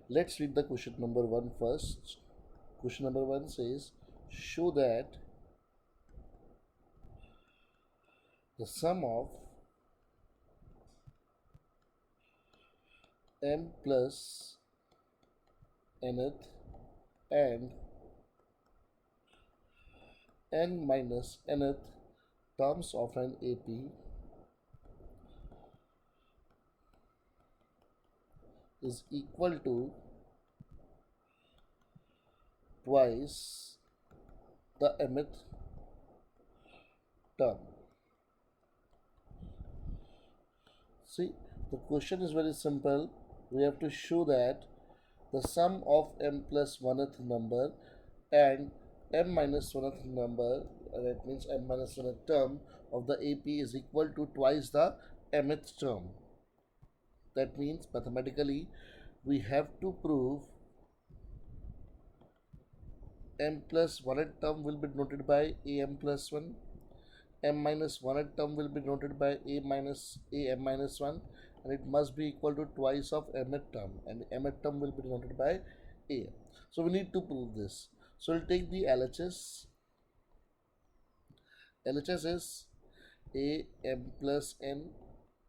Let's read the question number 1 first. Question number 1 says, show that the sum of m plus nth and n minus nth terms of an AP is equal to twice the mth term. See, the question is very simple. We have to show that the sum of m plus 1th number and m minus 1th number, that means m minus 1th term of the AP is equal to twice the mth term. That means mathematically we have to prove m plus 1th term will be denoted by am plus 1, m minus 1th term will be denoted by am minus 1, and it must be equal to twice of mth term, and mth term will be denoted by am. So we need to prove this. So we'll take the LHS. LHS is a m plus n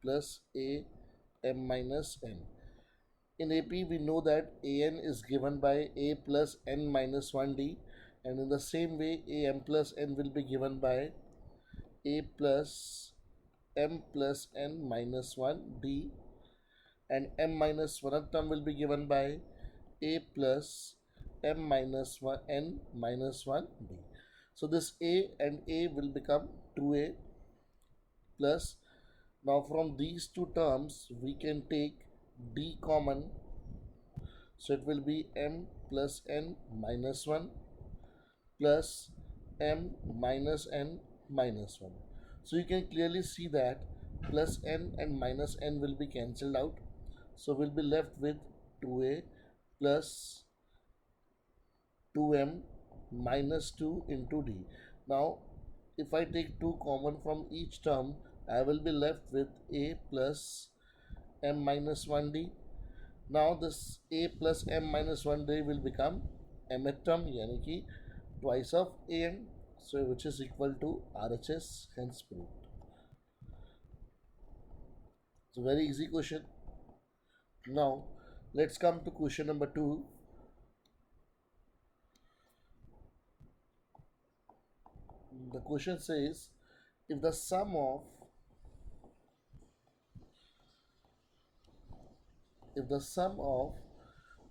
plus a m minus n. In AP we know that an is given by a plus n minus 1d, and in the same way am plus n will be given by a plus m plus n minus 1d, and m minus 1th term will be given by a plus m minus 1 n minus 1d. So this a and a will become 2a plus, now from these two terms we can take d common, so it will be m plus n minus 1 plus m minus n minus 1. So you can clearly see that plus n and minus n will be cancelled out, so we'll be left with 2a plus 2m minus 2 into d. Now if I take 2 common from each term, I will be left with a plus m minus 1d. Now this a plus m minus 1d will become mth term, yani ki twice of am, so which is equal to RHS, hence proved. It's a very easy question. Now let's come to question number 2. The question says, if the sum of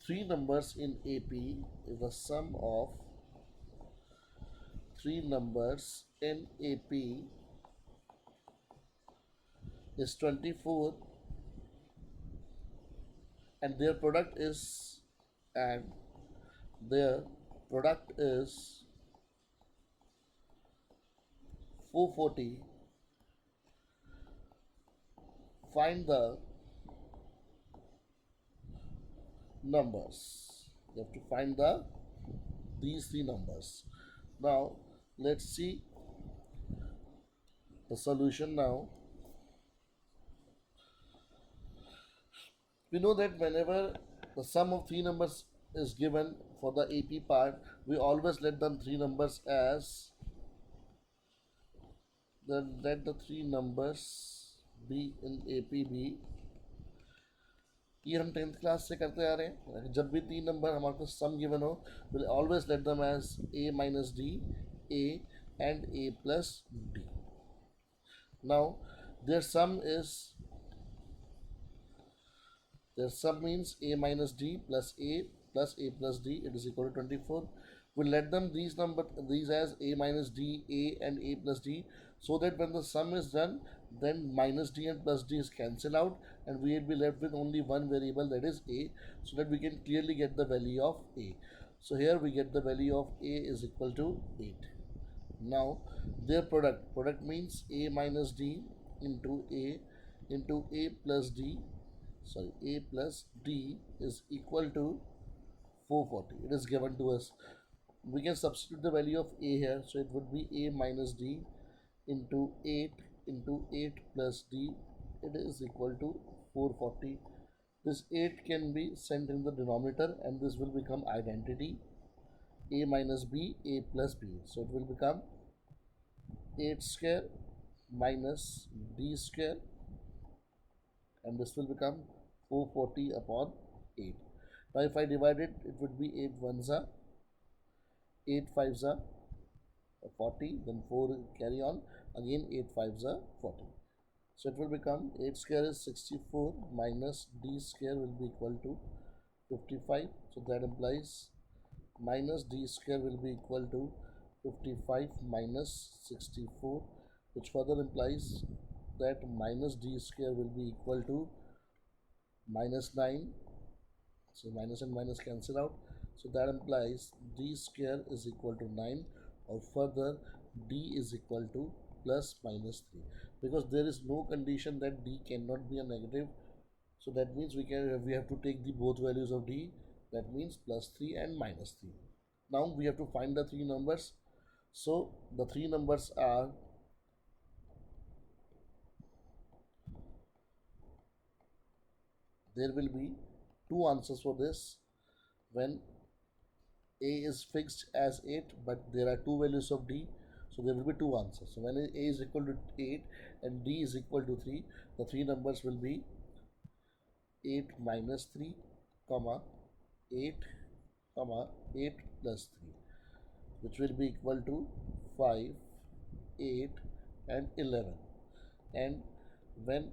three numbers in AP, if the sum of three numbers in AP is 24 and their product is 440, find the numbers. You have to find these three numbers. Now let's see the solution. Now we know that whenever the sum of three numbers is given for the AP part, we always let the three numbers as let the three numbers be in AP be, ये हम 10th class से करते आ रहे हैं. जब भी तीन number हमारे पास सम गिवन हो, will always let them as a minus d, a and a plus d. Now their sum means a minus d plus a plus d, it is equal to 24. We'll let them these as a minus d, a and a plus d, so that when the sum is done, then minus d and plus d is cancelled out, and we will be left with only one variable, that is a, so that we can clearly get the value of a. So here we get the value of a is equal to 8. Now their product means a minus d into a plus d, a plus d is equal to 440. It is given to us. We can substitute the value of a here, so it would be a minus d into 8 plus d, it is equal to 440. This 8 can be sent in the denominator and this will become identity a minus b, a plus b. So it will become 8 square minus d square, and this will become 440 upon 8. Now if I divide it, it would be 8 ones are 8 fives are 40, then 4 carry on, again 8 fives are 40. So it will become 8 square is 64 minus d square will be equal to 55. So that implies minus d square will be equal to 55 minus 64, which further implies that minus d square will be equal to minus 9. So minus and minus cancel out. So that implies d square is equal to 9, or further d is equal to plus minus 3, because there is no condition that d cannot be a negative. So that means we have to take the both values of d, that means plus 3 and minus 3. Now we have to find the three numbers. So the three numbers are there will be two answers for this when a is fixed as 8 but there are two values of d, so there will be two answers. So when a is equal to 8 and d is equal to 3, the three numbers will be 8 minus 3 comma 8 comma 8 plus 3, which will be equal to 5, 8 and 11. And when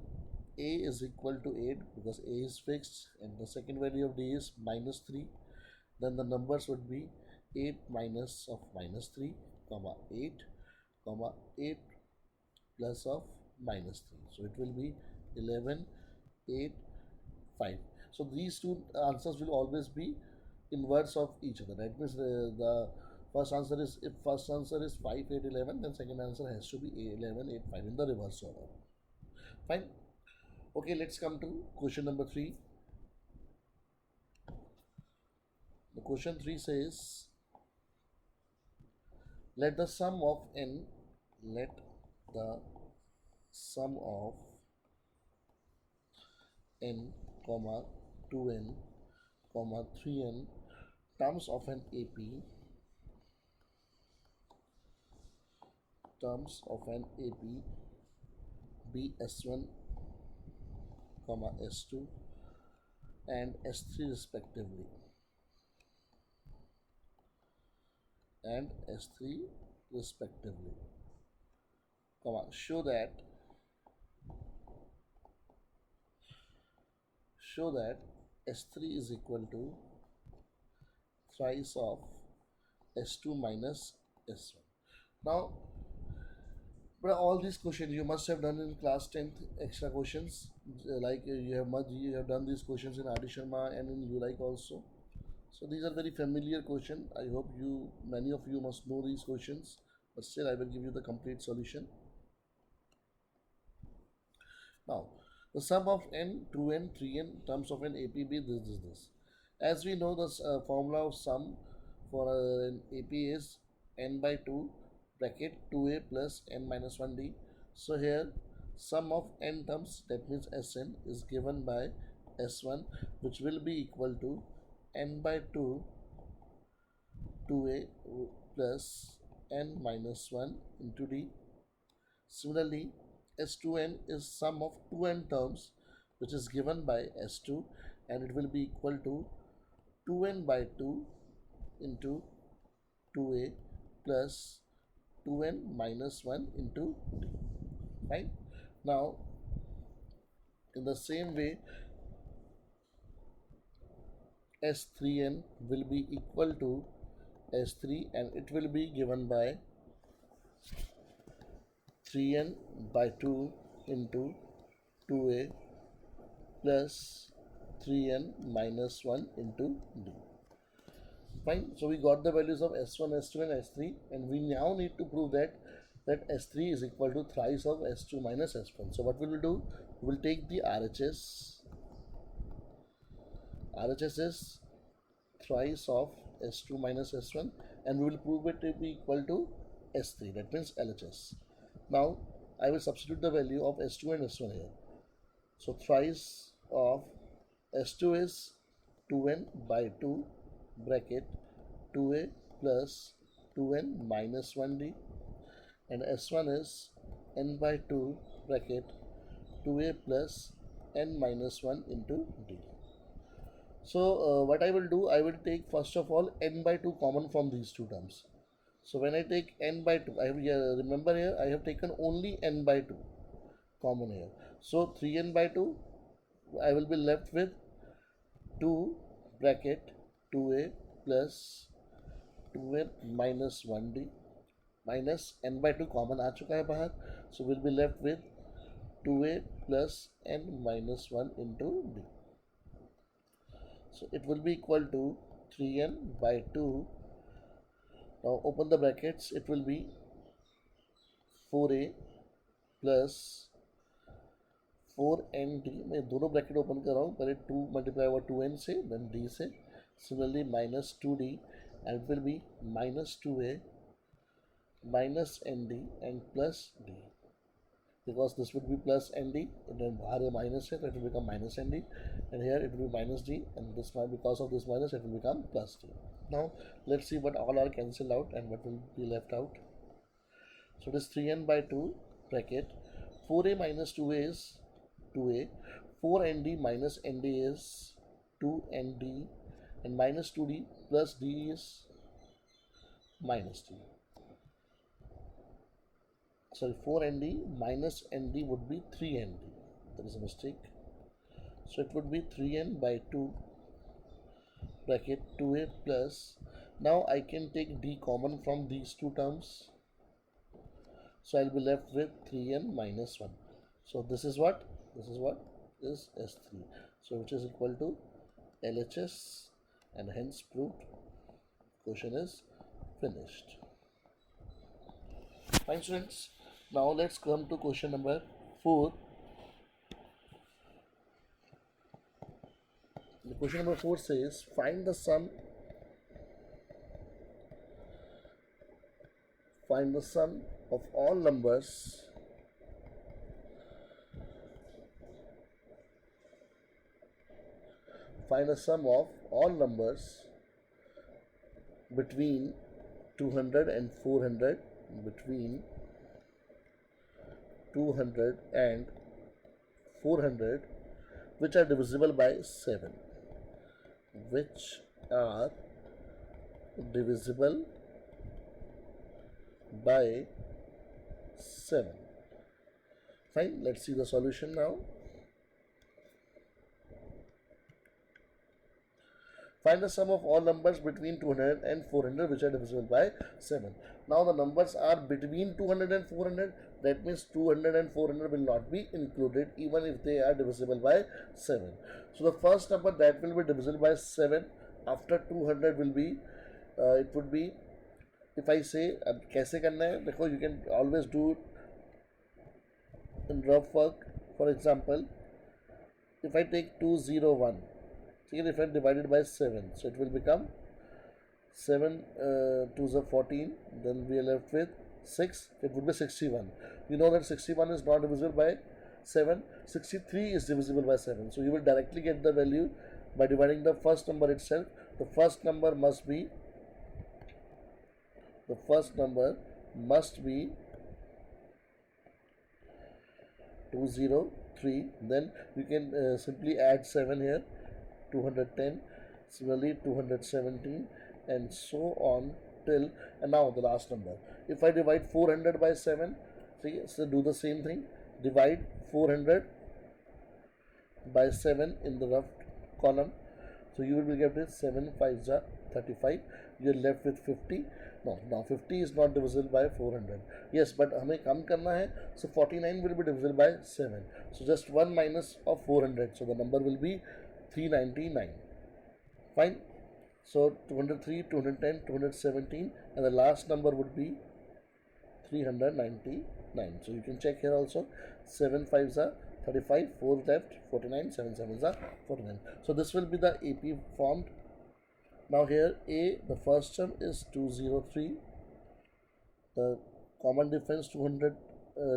a is equal to 8, because a is fixed and the second value of d is minus 3, then the numbers would be 8 minus of minus 3 comma 8 comma 8 plus of minus 3. So it will be 11, 8, 5. So these two answers will always be inverse of each other. That means the first answer is, if first answer is 5, 8, 11, then second answer has to be 11, 8, 5 in the reverse order. Fine. Okay, let's come to question number 3. The question 3 says, let the sum of n, let the sum of n comma 2n comma 3n terms of an AP be S1 comma S2 and S3 respectively, comma show that S3 is equal to thrice of S2 minus S1. Now, but all these questions you must have done in class 10th extra questions, like you have done these questions in Adi Sharma and in ULIKE also. So these are very familiar questions. I hope many of you must know these questions, but still I will give you the complete solution. Now, the sum of n, 2n, 3n terms of an AP be this. As we know, the formula of sum for an AP is n by 2 bracket 2a plus n minus 1d. So here sum of n terms, that means Sn, is given by S1, which will be equal to n by 2 2a plus n minus 1 into d. Similarly, S2n is sum of 2n terms, which is given by S2, and it will be equal to 2n by 2 into 2a plus 2n minus 1 into d. Right? Now, in the same way, S3n will be equal to S3, and it will be given by 3n by 2 into 2a plus 3n minus 1 into d. Fine. So we got the values of S1, S2 and S3, and we now need to prove that S3 is equal to thrice of S2 minus S1. So what we will do? We will take the RHS. RHS is thrice of S2 minus S1, and we will prove it to be equal to S3. That means LHS. Now I will substitute the value of S2 and S1 here. So thrice of S2 is 2n by 2 bracket 2a plus 2n minus 1d, and S1 is n by 2 bracket 2a plus n minus 1 into d. So what I will do, I will take first of all n by 2 common from these two terms. So when I take n by 2, I have remember here I have taken only n by 2 common here. So 3n by 2, I will be left with 2 bracket 2a plus 2n minus 1d minus n by 2 common आ चुका है बाहर. So we'll be left with 2a plus n minus 1 into d. So it will be equal to 3n by 2. Now open the brackets. It will be 4a plus 4nd. मैं दोनों bracket open कर रहा हूँ. पहले 2 multiply हुआ 2n से, then d से. Similarly minus 2d, and it will be minus 2a minus nd and plus d. Because this would be plus nd, and then बाहर minus है, so it will become minus nd, and here it will be minus d, and this one, because of this minus, it will become plus d. Now let's see what all are cancelled out and what will be left out. So this 3n by 2 bracket 4a minus 2a is 2a, 4nd minus nd is 2nd, and minus 2d plus d is minus d. Sorry, 4nd minus nd would be 3nd. There is a mistake. So it would be 3n by 2 bracket 2a plus. Now I can take d common from these two terms. So I'll be left with 3n minus 1. So this is what? This is what is S3. So which is equal to LHS, and hence proved. Question is finished. Fine students. Now let's come to question number 4. The question number 4 says find the sum of all numbers between 200 and 400, between 200 and 400, which are divisible by 7, which are divisible by 7. Fine, let's see the solution now. Find the sum of all numbers between 200 and 400 which are divisible by 7. Now the numbers are between 200 and 400. That means 200 and 400 will not be included even if they are divisible by 7. So the first number that will be divisible by 7 after 200 will be, it would be, if I say, अब कैसे करना है देखो, you can always do in rough work. For example, if I take 201, if I divided by 7, so it will become 7 2s are 14, then we are left with 6, it would be 61. You know that 61 is not divisible by 7, 63 is divisible by 7. So you will directly get the value by dividing the first number itself. The first number must be 203. Then you can simply add 7 here, 210, similarly 217, and so on till, and now the last number. If I divide 400 by 7, see, so do the same thing, divide 400 by 7 in the rough column. So you will be left with 7 5s are 35. You are left with 50. No, now 50 is not divisible by 400. Yes, but हमें कम करना है. So 49 will be divisible by 7. So just 1 minus of 400. So the number will be 399. Fine. So 203, 210, 217, and the last number would be 399. So you can check here also. 7 5s are 35, 4 left, 49, 7 7s are 49. So this will be the AP formed. Now here A, the first term is 203. The common difference 200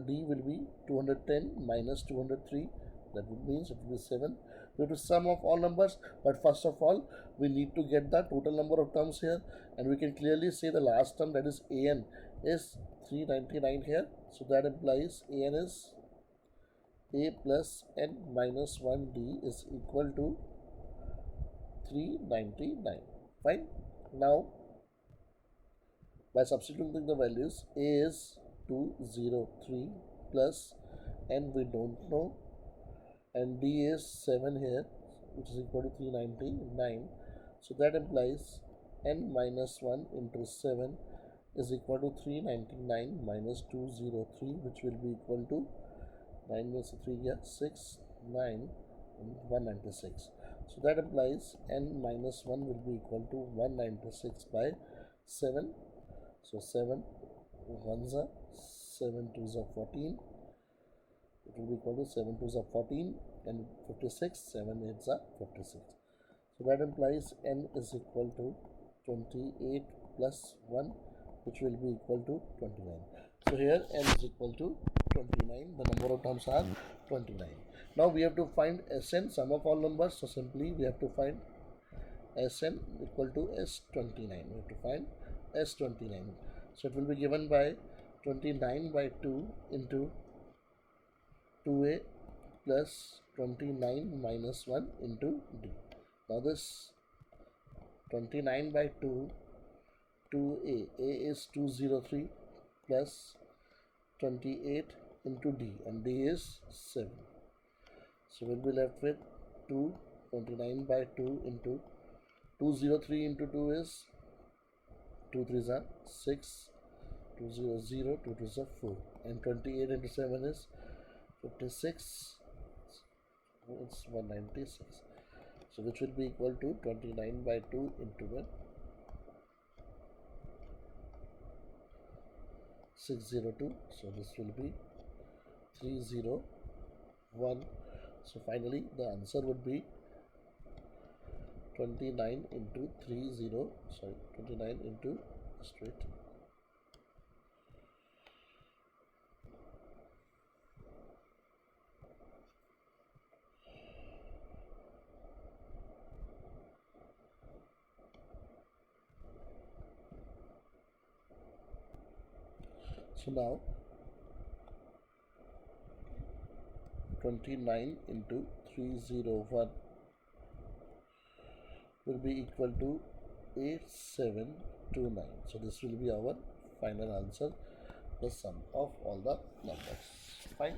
D will be 210 minus 203. That means it will be 7. We have to sum of all numbers, but first of all we need to get the total number of terms here, and we can clearly say the last term, that is an, is 399 here. So that implies an is a plus n minus 1d is equal to 399. Fine. Now by substituting the values, a is 203 plus n we don't know, and d is 7 here, which is equal to 399. So that implies n minus 1 into 7 is equal to 399 minus 203, which will be equal to 9 minus 3 here, 6, 9, and 196. So that implies n minus 1 will be equal to 196 by 7. So 7 1s are 7 2s are 14. It will be equal to 7 2s are 14 and 56, 7 8s are 56. So that implies n is equal to 28 plus 1, which will be equal to 29. So here n is equal to 29. The number of terms are 29. Now we have to find Sn, sum of all numbers. So simply we have to find Sn equal to S29. We have to find S29. So it will be given by 29 by 2 into 2a plus 29 minus 1 into d. Now this 29 by 2, 2a, a is 203 plus 28 into d, and d is 7. So we'll be left with 2, 29 by 2 into 203 into 2 is 2 3s are 6, 2 0 0, 2 2s are 4, and 28 into 7 is 56. It's 196. So which will be equal to 29 by 2 into 1, 602. So this will be 301. So finally the answer would be 29 into 29 into straight. So now 29 into 301 will be equal to 8729. So this will be our final answer, the sum of all the numbers. Fine.